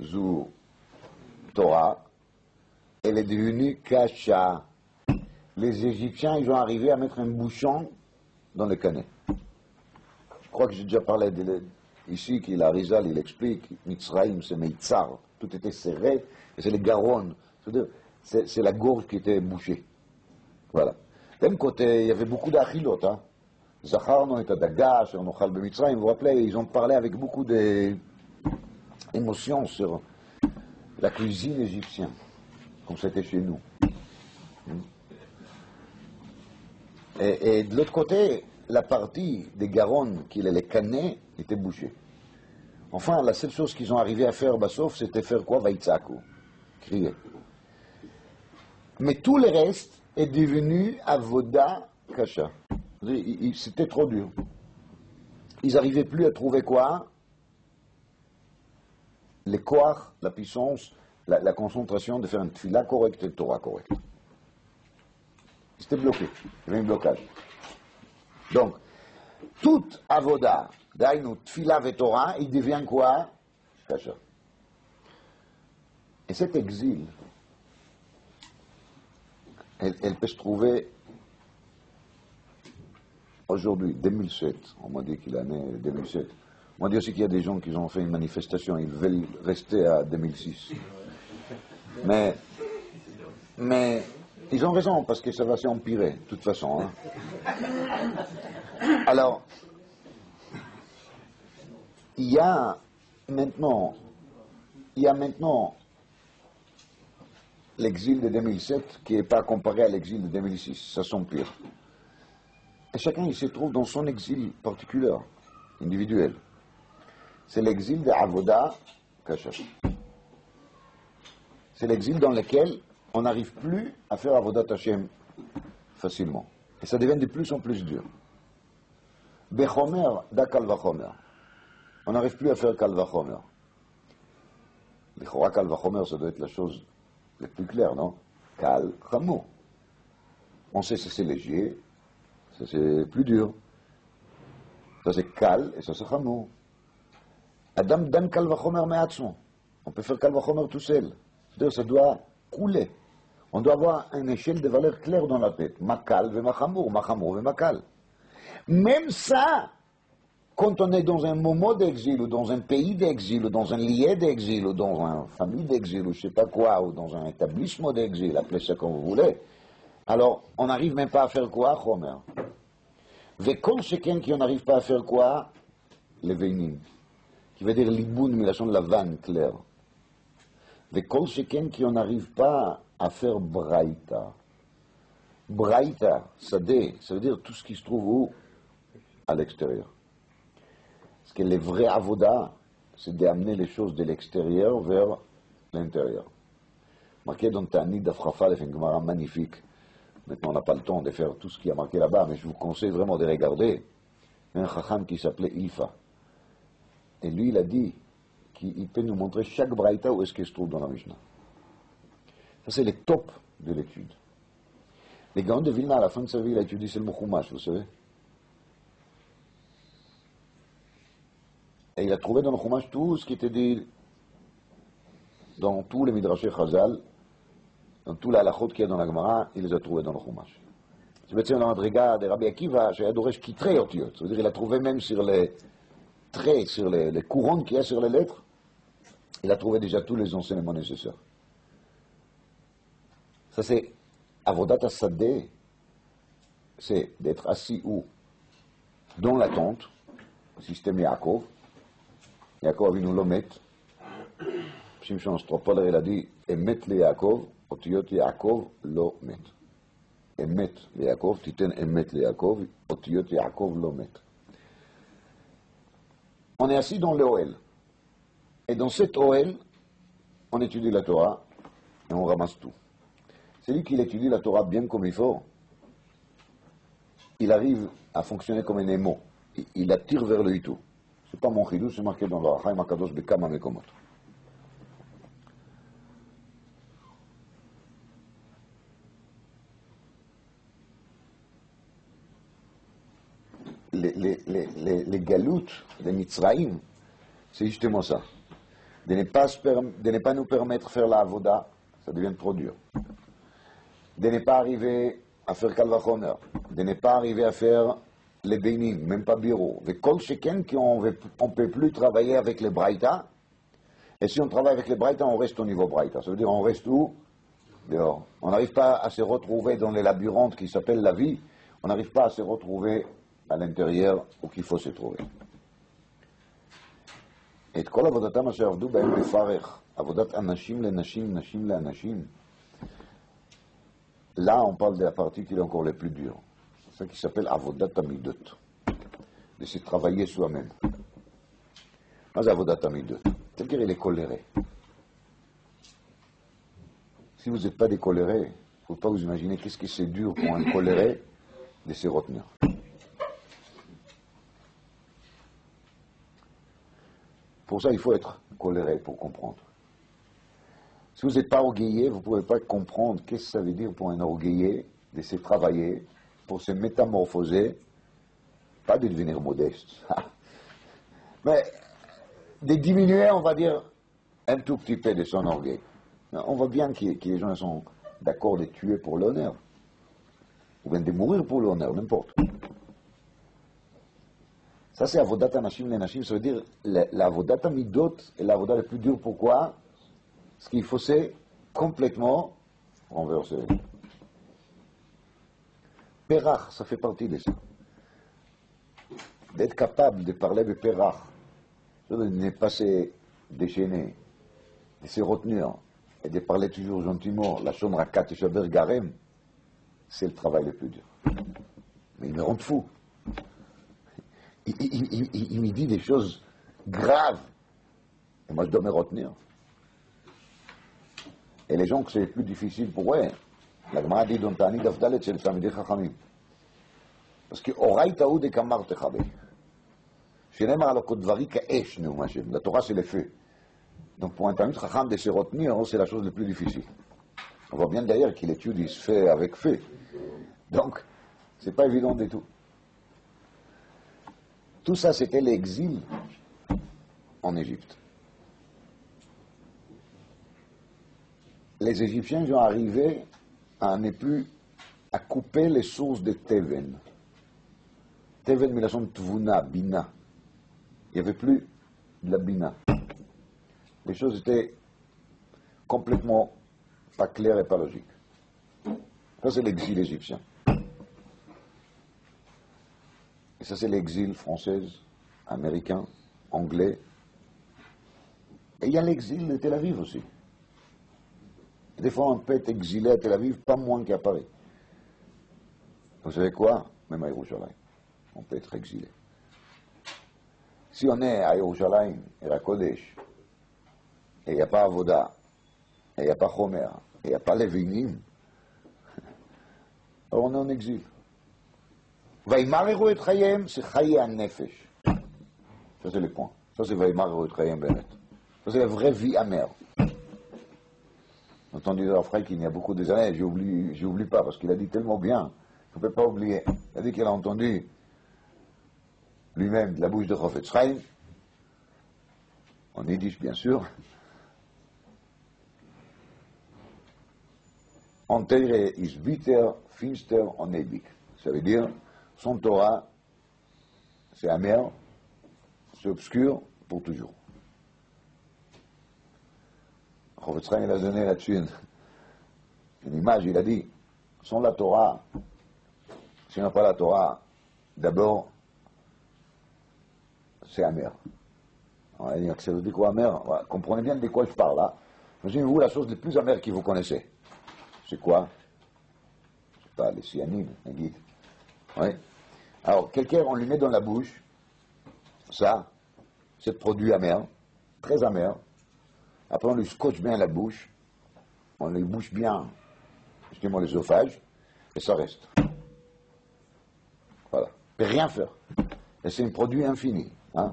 zu Torah, elle est devenue kasha. Les Égyptiens, ils ont arrivé à mettre un bouchon dans le canet. Je crois que j'ai déjà parlé ici, qu'il a Rizal, il explique, Mitzraïm, c'est Meitzar, tout était serré, et c'est les Garonnes, c'est la gorge qui était bouchée. Voilà. D'un côté, il y avait beaucoup d'achilot, hein. Zachar, non, était d'agash, on ochal Mitzraïm, vous vous rappelez, ils ont parlé avec beaucoup de émotion sur la cuisine égyptienne, comme c'était chez nous. Et de l'autre côté, la partie des Garonne, qui est les canets, était bouchée. Enfin, la seule chose qu'ils ont arrivé à faire, Bassof, c'était faire quoi? Vaïtsaku, crier. Mais tout le reste est devenu avoda kasha. C'était trop dur. Ils n'arrivaient plus à trouver quoi? Les koach, la puissance, la concentration de faire une tefila correcte et une Torah correcte. C'était bloqué. Il y avait un blocage. Donc, toute avoda, d'aïnou, tefila et Torah, il devient quoi? Kasha. Et cet exil, elle peut se trouver aujourd'hui, 2007. On m'a dit qu'il est né 2007. On m'a dit aussi qu'il y a des gens qui ont fait une manifestation, ils veulent rester à 2006. Mais ils ont raison, parce que ça va s'empirer, de toute façon. Hein. Alors, il y a maintenant l'exil de 2007 qui n'est pas comparé à l'exil de 2006, ça s'empire. Et chacun, il se trouve dans son exil particulier, individuel. C'est l'exil de Avoda Kasha. C'est l'exil dans lequel on n'arrive plus à faire Avodat Hashem facilement. Et ça devient de plus en plus dur. Bechomer da Kal Vachomer. On n'arrive plus à faire Kal Vachomer. Le Chora Kal Vachomer, ça doit être la chose la plus claire, non? Kal Chamo. On sait que c'est léger, ça c'est plus dur. Ça c'est Kal et ça c'est Chamo. Adam dan Kal Vachomer me'atzmo. On peut faire Kal Vachomer tout seul. C'est-à-dire ça doit couler. On doit avoir une échelle de valeurs claire dans la tête. Makal ve Machamour, Machamour ve Makal. Même ça, quand on est dans un moment d'exil, ou dans un pays d'exil, ou dans un lieu d'exil, ou dans une famille d'exil, ou je sais pas quoi, ou dans un établissement d'exil, appelez ça comme vous voulez, alors on n'arrive même pas à faire quoi, Chomer? Vekol chacun qui n'arrive pas à faire quoi? Les veinim, qui veut dire l'iboun, mais la de la vanne claire. Vekol chacun qui n'arrive pas à faire braïta. Braïta, sadé, ça veut dire tout ce qui se trouve où? À l'extérieur. Parce que les vrais avoda, c'est d'amener les choses de l'extérieur vers l'intérieur. Marqué dans Ta'anit d'Afrafa, c'est une Gemara magnifique. Maintenant, on n'a pas le temps de faire tout ce qui a marqué là-bas, mais je vous conseille vraiment de regarder. Un chacham qui s'appelait Ilfa. Et lui, il a dit qu'il peut nous montrer chaque braïta où est-ce qu'il se trouve dans la Mishnah. Ça, c'est le top de l'étude. Les Gaon de Vilna, à la fin de sa vie, il a étudié seulement Chumash, vous savez. Et il a trouvé dans le Chumash tout ce qui était dit dans tous les Midrashé Chazal, dans tous les halachot qu'il y a dans la Gemara, il les a trouvés dans le Chumash. C'est peut-être dans la Madriga de Rabbi Akiva, j'ai adoré ce qui trait otiot. Ça veut dire qu'il a trouvé même sur les traits, sur les couronnes qu'il y a sur les lettres, il a trouvé déjà tous les enseignements nécessaires. Ça c'est Avodat Asadeh, c'est d'être assis où? Dans la tente, système Yaakov. Yaakov Avinu lo met. Shimshon Astropoler, il a dit Emet le Yaakov, otiyot Yaakov lo met. Emet le Yaakov, titen Emet le Yaakov, otiyot Yaakov lo met. On est assis dans le Ohel. Et dans cet Ohel, on étudie la Torah et on ramasse tout. Celui qui étudie la Torah bien comme il faut, il arrive à fonctionner comme un aimant. Il attire vers le hitou. C'est pas mon chidou, c'est marqué dans le Chaim HaKadosh Bekama Mekomot. Les galoutes, les mitzraïm, c'est justement ça. De ne pas nous permettre de faire la avoda, ça devient trop dur. De ne pas arriver à faire kalvachomer, de ne pas arriver à faire les bénim, même pas bureau. Et kol sheken qu'on ne peut plus travailler avec les braïta, et si on travaille avec les braïta, on reste au niveau braïta. Ça veut dire on reste où? Dehors. On n'arrive pas à se retrouver dans les labyrinthes qui s'appellent la vie, on n'arrive pas à se retrouver à l'intérieur où qu'il faut se trouver. את כל עבודתם אשר עבדו בהם לפרך, עבודת אנשים לנשים, נשים לאנשים. Là, on parle de la partie qui est encore la plus dure. C'est ça qui s'appelle Avodat Amidot. De se travailler soi-même. Mais Avodat Amidot, c'est-à-dire il est coléré. Si vous n'êtes pas des colérés, il ne faut pas vous imaginer qu'est-ce que c'est dur pour un coléré de se retenir. Pour ça, il faut être coléré pour comprendre. Si vous n'êtes pas orgueillé, vous ne pouvez pas comprendre qu'est-ce que ça veut dire pour un orgueillé de se travailler, pour se métamorphoser, pas de devenir modeste, mais de diminuer, on va dire, un tout petit peu de son orgueil. On voit bien que les gens sont d'accord de tuer pour l'honneur, ou bien de mourir pour l'honneur, n'importe. Ça, c'est Avodat Anashim Lenashim, ça veut dire l'Avodat Amidot est l'Avodat le plus dur. Pourquoi? Parce qu'il faut se complètement renverser. Perach, ça fait partie de ça. D'être capable de parler de Perach, de ne pas se déchaîner, de se retenir, et de parler toujours gentiment, la Shon Rakat et Shaber Garem, c'est le travail le plus dur. Mais il me rend fou. Il me dit des choses graves. Et moi, je dois me retenir. Et les gens que c'est plus difficile pour eux, la Gemara dit dans Ta'anit Daf Dalet chez les Talmidei Chachamim. Parce que Oraïta ou de Kamar Techabe. Shenemar alo kodvari ka'esh neum Hashem. La Torah, c'est le feu. Donc pour un Talmid Chacham de se retenir, c'est la chose la plus difficile. On voit bien d'ailleurs qu'il étudie ce fait avec feu. Donc, c'est pas évident du tout. Tout ça, c'était l'exil en Égypte. Les Égyptiens sont arrivés à ne plus à couper les sources de Teven. Teven, milachon tvuna, bina. Il n'y avait plus de la bina. Les choses étaient complètement pas claires et pas logiques. Ça, c'est l'exil égyptien. Et ça, c'est l'exil français, américain, anglais. Et il y a l'exil de Tel Aviv aussi. Des fois, on peut être exilé à Tel Aviv, pas moins qu'à Paris. Vous savez quoi? Même à Yerushalayim, on peut être exilé. Si on est à Yerushalayim et à Kodesh, et il n'y a pas Avoda, et il n'y a pas Chomer, et il n'y a pas Levinim, alors on est en exil. Vaimareru et Chayem, c'est Chaye Nefesh. Ça, c'est le point. Ça, c'est Vaimareru et Chayem Benet. Ça, c'est la vraie vie amère. J'ai entendu Raphaël qu'il y a beaucoup des années, j'oublie pas, parce qu'il a dit tellement bien, je ne peux pas oublier. Il a dit qu'il a entendu lui-même de la bouche de Chofetz Chaim, en yiddish bien sûr, Entere is bitter, finster, onebik. Ça veut dire, son Torah, c'est amer, c'est obscur pour toujours. Chofetz Chaim, il a donné là-dessus une image, il a dit, sans la Torah, si on n'a pas la Torah, d'abord, c'est amer. On va dire que ça veut dire quoi amer? Voilà. Comprenez bien de quoi je parle là. Imaginez-vous la chose la plus amère que vous connaissez. C'est quoi? Je sais pas, les cyanines, les guides. Oui. Alors, quelqu'un, on lui met dans la bouche, ça, c'est le produit amer, très amer. Après, on lui scotche bien la bouche, on lui bouche bien, justement, l'œsophage, et ça reste. Voilà. Il ne peut rien faire. Et c'est un produit infini. Hein?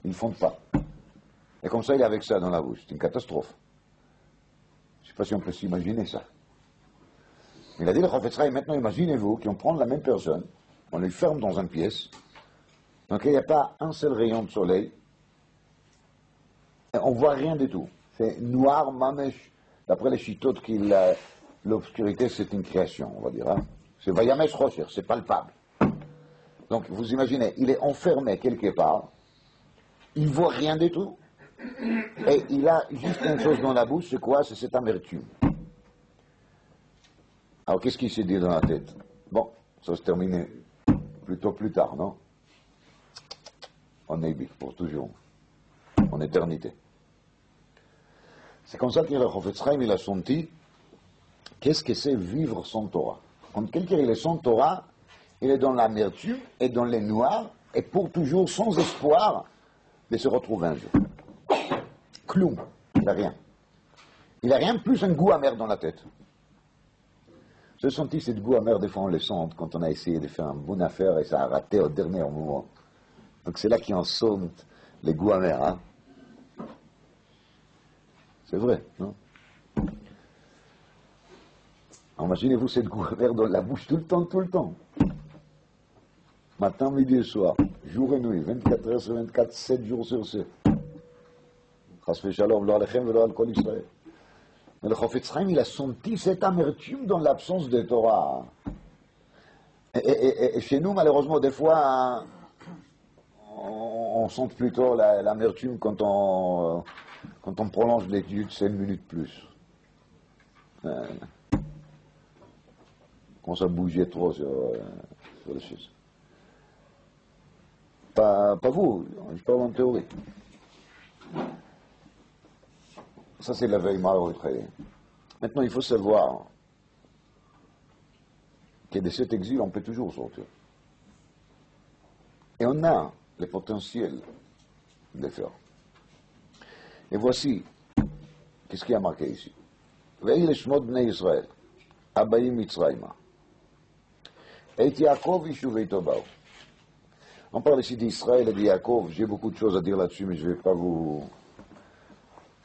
Ils ne fondent pas. Et comme ça, il est avec ça dans la bouche. C'est une catastrophe. Je ne sais pas si on peut s'imaginer ça. Il a dit le Chofetz Chaim, maintenant imaginez-vous qu'on prend la même personne, on lui ferme dans une pièce, donc il n'y a pas un seul rayon de soleil, et on ne voit rien du tout. C'est noir, mamesh, d'après les chitotes, l'obscurité c'est une création, on va dire. Hein? C'est vayamesh rocher, c'est palpable. Donc vous imaginez, il est enfermé quelque part, il ne voit rien du tout, et il a juste une chose dans la bouche, c'est quoi? C'est cette amertume. Alors, qu'est-ce qu'il s'est dit dans la tête? Bon, ça va se terminer plutôt plus tard, non? On est vite pour toujours. en éternité. C'est comme ça que le Chofetz Chaim, il a senti qu'est-ce que c'est vivre sans Torah. Quand quelqu'un il est sans Torah, il est dans l'amertume et dans les noirs, et pour toujours sans espoir de se retrouver un jour. Cloum, il n'a rien. Il n'a rien plus un goût amer dans la tête. J'ai senti ce goût amer des fois on le sent quand on a essayé de faire une bonne affaire et ça a raté au dernier moment. Donc c'est là qu'il en sonne les goûts amers. Hein? C'est vrai, non? Imaginez-vous cette goût amer dans la bouche tout le temps, tout le temps. Matin, midi et soir, jour et nuit, 24 heures sur 24, 7 jours sur 7. Chas v'shalom, lo alechem v'lo al kol Israël. Mais le Chofetz Chaim, il a senti cette amertume dans l'absence de Torah. Et chez nous, malheureusement, des fois, on sent plutôt l'amertume quand on prolonge l'étude 5 minutes plus. Quand ça bougeait trop sur les choses. Pas vous, je parle en théorie. Ça, c'est la veille malheureuse. Maintenant, il faut savoir que de cet exil, on peut toujours sortir. Et on a le potentiel de le faire. Et voici, qu'est-ce qui a marqué ici. Veille les shmot bnei Israël, abayim Mitzrayma. Et Yaakov yishuvei Tobao. On parle ici d'Israël et de Yaakov. J'ai beaucoup de choses à dire là-dessus, mais je ne vais pas vous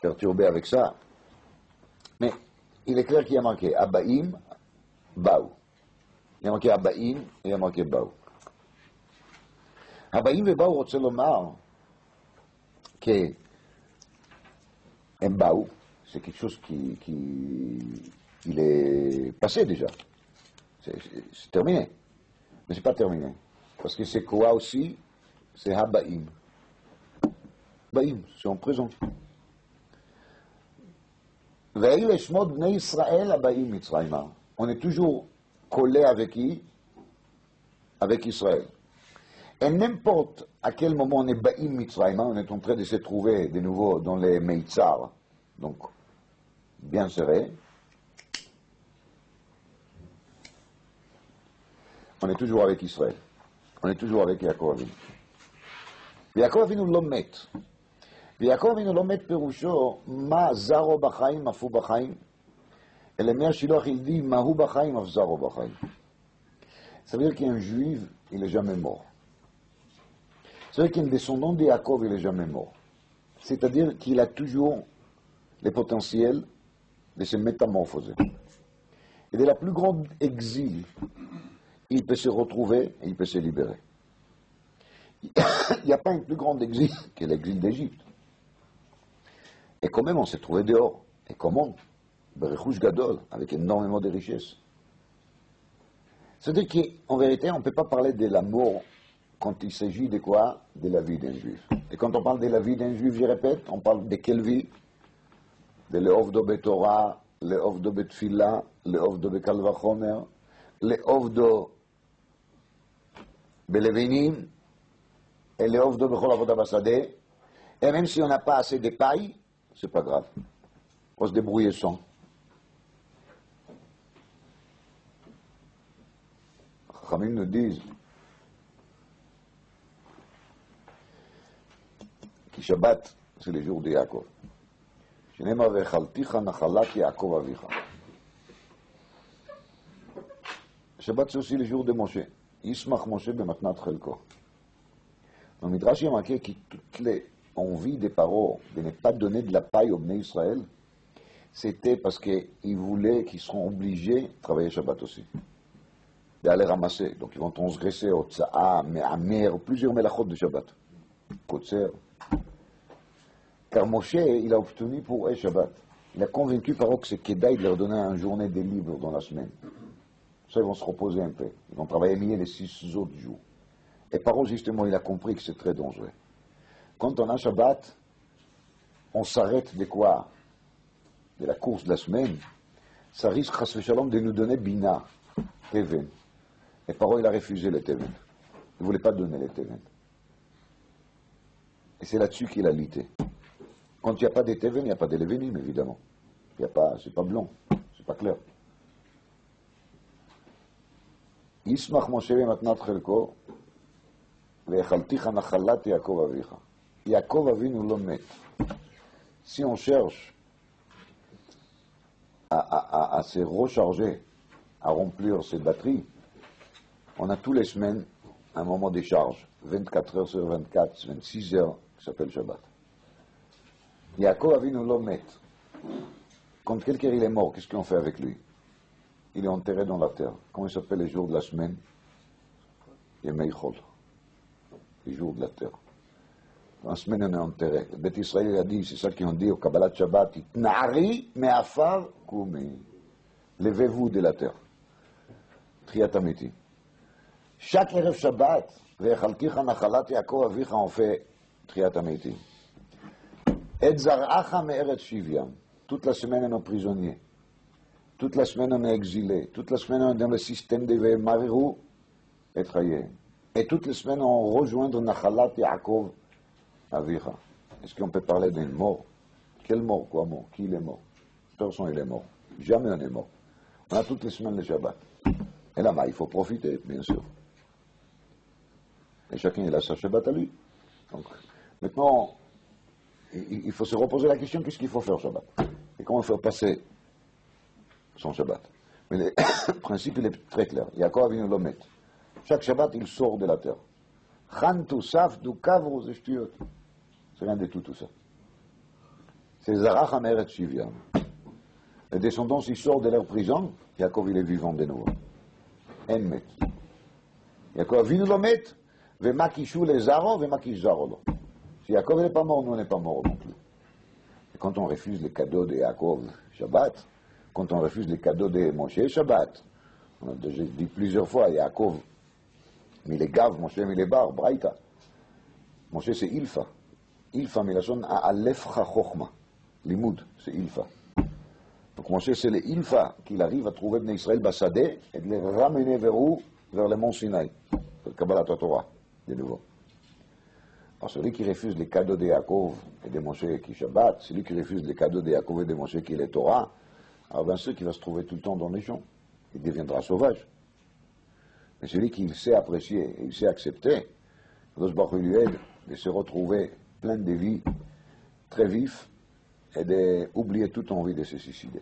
perturber avec ça. Mais il est clair qu'il y a marqué Abaim, Baou. Il y a marqué Abaim et il y a marqué Baou. Abaim et Baou, רוצה לומר que Baou, c'est quelque chose il est passé déjà. C'est terminé. Mais ce n'est pas terminé. Parce que c'est quoi aussi? C'est Habaim. Baim, c'est en présent. Veille les shmot bnei Israël abaim Mitzrayma. On est toujours collé avec qui? Avec Israël. Et n'importe à quel moment on est baim Mitzrayma, on est en train de se trouver de nouveau dans les Meitzar, donc bien serré. On est toujours avec Israël. On est toujours avec Yaakov Avinu. ויעקב אבינו לא מת. ויעקב אבינו לא מת פירושו מה זרו בחיים, אף הוא בחיים, אלא מהשילוח ילדי מה הוא בחיים, אף זרו בחיים. Ça veut dire qu'un juif, il n'est jamais mort. Ça veut dire qu'un descendant de Yaakov, il n'est jamais mort. C'est-à-dire qu'il a toujours le potentiel de se métamorphoser. Et de la plus grande exil, il peut se retrouver et il peut se libérer. Il n'y a pas un plus grand exil que l'exil d'Égypte. Et quand même, on s'est trouvé dehors. Et comment? Berechouch Gadol, avec énormément de richesses. C'est-à-dire qu'en vérité, on ne peut pas parler de la mort quand il s'agit de quoi? De la vie d'un juif. Et quand on parle de la vie d'un juif, je répète, on parle de quelle vie? De l'Ovdo Betorah, l'Ovdo Betfila, l'Ovdo Bekal Vachomer, l'Ovdo Belevinim, et l'Ovdo Bechol Avoda Basadeh. Et même si on n'a pas assez de paille, c'est pas grave. On se débrouille sans. Chachamim nous disent que Shabbat, c'est le jour de Yaakov. שנאמר ואכלתיך נחלת יעקב אביך. Shabbat, c'est aussi le jour de Moshe. Yismach Moshe b'matnat chelko. Dans le Midrash, il y a marqué que toutes les envies des parents de ne pas donner de la paille aux Bnei Israël, c'était parce qu'ils voulaient qu'ils seront obligés de travailler Shabbat aussi. D'aller ramasser. Donc ils vont transgresser au Tza'a, Me'amer, plusieurs melachot de Shabbat. Kotzer. Car Moshe, il a obtenu pour eux Shabbat. Il a convaincu Paro que c'est Kedaï de leur donner une journée de libre dans la semaine. Ça, ils vont se reposer un peu. Ils vont travailler mieux les 6 autres jours. Et Paro, justement, il a compris que c'est très dangereux. Quand on a Shabbat, on s'arrête de quoi? De la course de la semaine. Ça risque, chas v'shalom, de nous donner Bina, Teven. Et Paro, il a refusé le Teven. Il ne voulait pas donner le Teven. Et c'est là-dessus qu'il a lutté. Quand il n'y a pas d'éteven, il n'y a pas d'élevénim, évidemment. Il y a pas, c'est pas blanc, c'est pas clair. Yismach Moshe matnat chelko, ve'echalticha nachalat Yaakov avicha. Yaakov avinu lo met. Si on cherche à se recharger, à remplir ses batteries, on a tous les semaines un moment de charge, 24 heures sur 24, 26 heures, qui s'appelle Shabbat. Yaakov Avinu lo met. Quand quelqu'un il est mort, qu'est-ce qu'on fait avec lui? Il est enterré dans la terre. Comment il s'appelle les jours de la semaine? Yemei Chol. Les jours de la terre. Dans la semaine, on est enterré. Le Beth Israël a dit, c'est ça qu'ils ont dit au Kabbalat Shabbat, Itna'ari me'afar kumi. Levez-vous de la terre. Triat Amiti. Chaque Erev Shabbat, ve'echalticha nachalat Yaakov avicha, on fait Triat Amiti. Et zar'acha me'eretz Shivyam. Toute la semaine, on est prisonniers. Toute la semaine, on est exilés. Toute la semaine, on est dans le système de Mariru et Traye. Et toute la semaine, on rejoint Nachalat Yaakov Avicha. Est-ce qu'on peut parler d'une mort? Quelle mort? Quoi mort? Qui il est mort? Personne il est mort. Jamais on est mort. On a toutes les semaines le Shabbat. Et là-bas, il faut profiter, bien sûr. Et chacun, il a sa Shabbat à lui. Donc, maintenant, il faut se reposer la question, qu'est-ce qu'il faut faire Shabbat? Et comment faire passer son Shabbat? Mais le principe, il est très clair. Yaakov Avinu lo met. Chaque Shabbat, il sort de la terre. Chantu, safdu, kavru, zeshtuyot. C'est rien de tout ça. C'est Zarach Ameret Shivyam. Les descendants, ils sortent de leur prison, Yaakov, il est vivant de nouveau. En met. Yaakov Avinu lo met, vemakishu le zaro, vemakish zaro lo. Si Yaakov n'est pas mort, nous on n'est pas mort non plus. Et quand on refuse les cadeaux de Yaakov Shabbat, quand on refuse les cadeaux de Moshe Shabbat, on a déjà dit plusieurs fois, Yaakov, mais les gaves, Moshe, mais les bar, Braïta. Moshe, c'est Ilfa. Ilfa, mais la sonne à Alefcha Chochma. Limoud, c'est Ilfa. Donc Moshe, c'est le Ilfa qu'il arrive à trouver Bnei Israël Bassadeh et de les ramener vers où? Vers le mont Sinaï, le Kabbalat Torah, de nouveau. Alors celui qui refuse les cadeaux de Yaakov et de Moshe qui Shabbat, celui qui refuse les cadeaux de Yaakov et de Moshe qui est le Torah, alors bien sûr qu'il va se trouver tout le temps dans les champs. Il deviendra sauvage. Mais celui qui sait apprécier et il sait accepter, Kadosh Baruch Hu lui aide de se retrouver plein de vie, très vif, et d'oublier toute envie de se suicider.